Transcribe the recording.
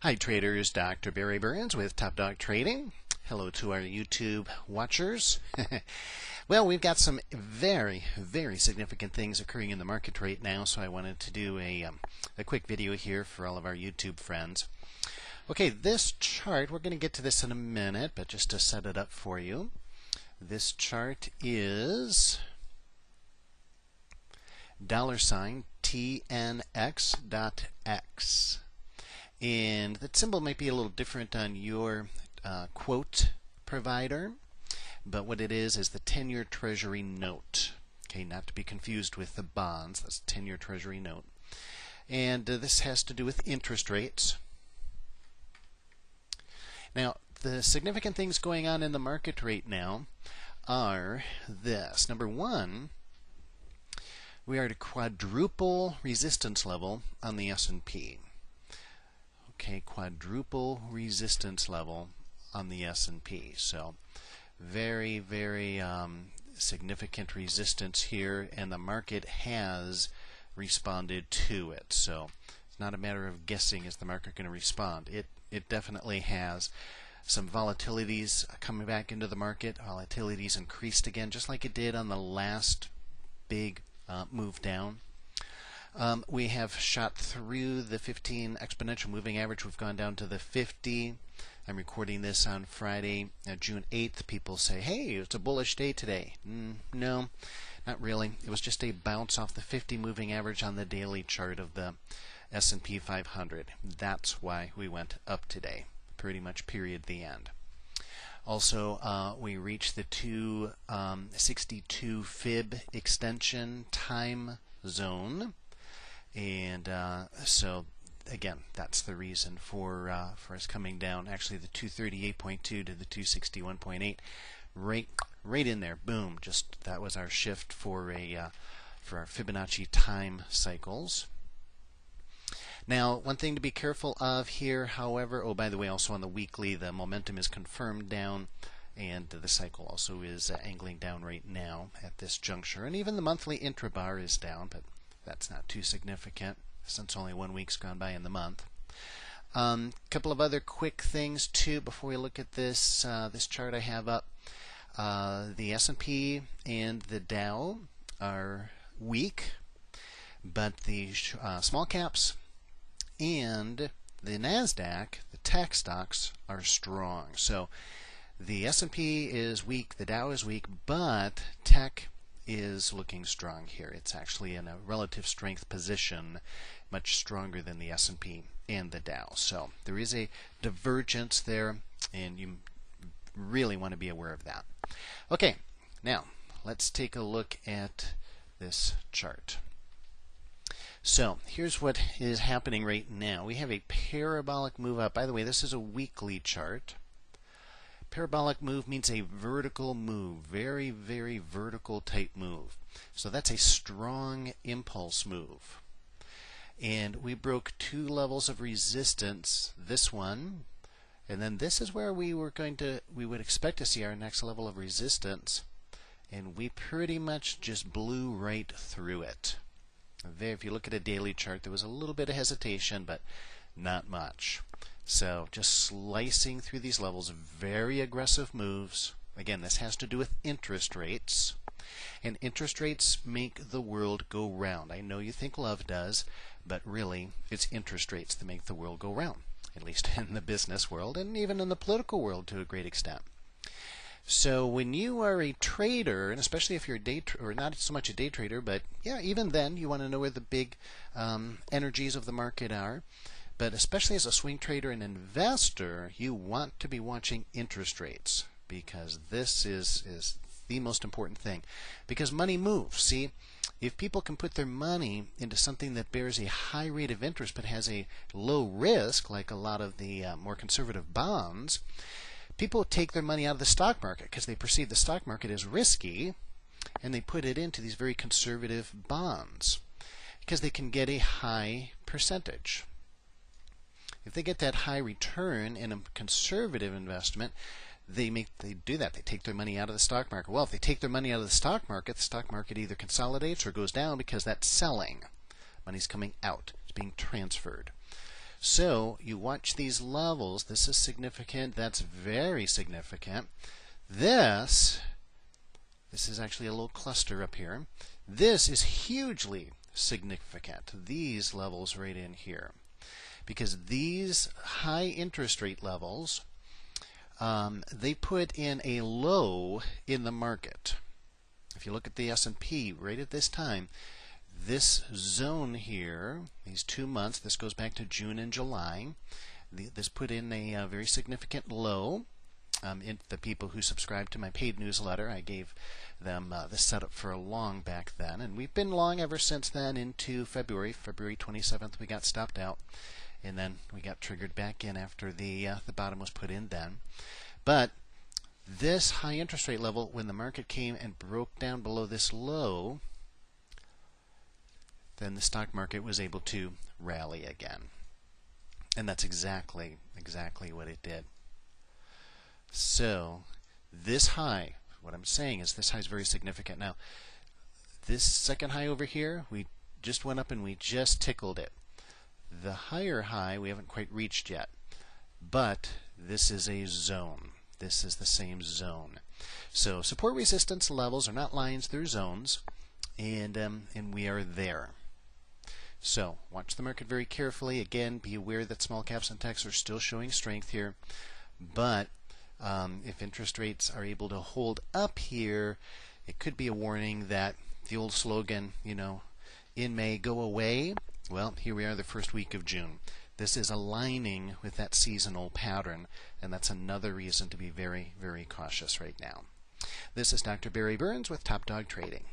Hi traders, Dr. Barry Burns with Top Dog Trading. Hello to our YouTube watchers. Well, we've got some very significant things occurring in the market right now, so I wanted to do a quick video here for all of our YouTube friends. Okay, this chart, we're going to get to this in a minute, but just to set it up for you, this chart is $TNX.X. And that symbol might be a little different on your quote provider, but what it is the 10-year Treasury note. Okay, not to be confused with the bonds. That's 10-year Treasury note. And this has to do with interest rates. Now, the significant things going on in the market right now are this. Number one, we are at a quadruple resistance level on the S&P. Okay, quadruple resistance level on the S&P. So very significant resistance here, and the market has responded to it. So it's not a matter of guessing is the market going to respond. It definitely has. Some volatilities coming back into the market. Volatilities increased again, just like it did on the last big move down. We have shot through the 15 exponential moving average. We've gone down to the 50. I'm recording this on Friday, June 8th. People say, hey, it's a bullish day today. No, not really. It was just a bounce off the 50 moving average on the daily chart of the S&P 500. That's why we went up today. Pretty much period, the end. Also, we reached the 262 fib extension time zone. And so, again, that's the reason for us coming down. Actually, the 238.2 to the 261.8, right in there. Boom! Just that was our shift for our Fibonacci time cycles. Now, one thing to be careful of here, however, oh, by the way, also on the weekly, the momentum is confirmed down, and the cycle also is angling down right now at this juncture. And even the monthly intrabar is down, but that's not too significant since only 1 week's gone by in the month. Couple of other quick things too before we look at this this chart I have up. The S&P and the Dow are weak, but the small caps and the NASDAQ, the tech stocks, are strong. So the S&P is weak, the Dow is weak, but tech is looking strong here. It's actually in a relative strength position, much stronger than the S&P and the Dow. So there is a divergence there, and you really want to be aware of that. Okay, now let's take a look at this chart. So here's what is happening right now. We have a parabolic move up. By the way, this is a weekly chart. Parabolic move means a vertical move, very vertical type move. So that's a strong impulse move. And we broke two levels of resistance, this one, and then this is where we would expect to see our next level of resistance, and we pretty much just blew right through it. If you look at a daily chart, there was a little bit of hesitation, but not much. So just slicing through these levels, very aggressive moves. Again, this has to do with interest rates. And interest rates make the world go round. I know you think love does, but really it's interest rates that make the world go round, at least in the business world and even in the political world to a great extent. So when you are a trader, and especially if you're or not so much a day trader, but yeah, even then you want to know where the big energies of the market are. But especially as a swing trader and investor, you want to be watching interest rates, because this is the most important thing. Because money moves. See, if people can put their money into something that bears a high rate of interest but has a low risk, like a lot of the more conservative bonds, people take their money out of the stock market because they perceive the stock market as risky, and they put it into these very conservative bonds because they can get a high percentage. If they get that high return in a conservative investment, they do that. They take their money out of the stock market. Well, if they take their money out of the stock market either consolidates or goes down because that's selling. Money's coming out. It's being transferred. So you watch these levels. This is significant. That's very significant. This is actually a little cluster up here. This is hugely significant. These levels right in here. Because these high interest rate levels, they put in a low in the market. If you look at the S&P right at this time, this zone here, these 2 months, this goes back to June and July, this put in a very significant low. In the people who subscribe to my paid newsletter, I gave them the setup for a long back then, and we've been long ever since then into February 27th we got stopped out, and then we got triggered back in after the bottom was put in then. But this high interest rate level, when the market came and broke down below this low, then the stock market was able to rally again. And that's exactly what it did. So this high, what I'm saying is this high is very significant. Now, this second high over here, we just went up and we just tickled it. The higher high we haven't quite reached yet, but this is a zone. This is the same zone. So support resistance levels are not lines, they're zones, and we are there. So watch the market very carefully. Again, be aware that small caps and techs are still showing strength here, but if interest rates are able to hold up here, it could be a warning that the old slogan, in May, go away. Well, here we are the first week of June. This is aligning with that seasonal pattern, and that's another reason to be very, very cautious right now. This is Dr. Barry Burns with Top Dog Trading.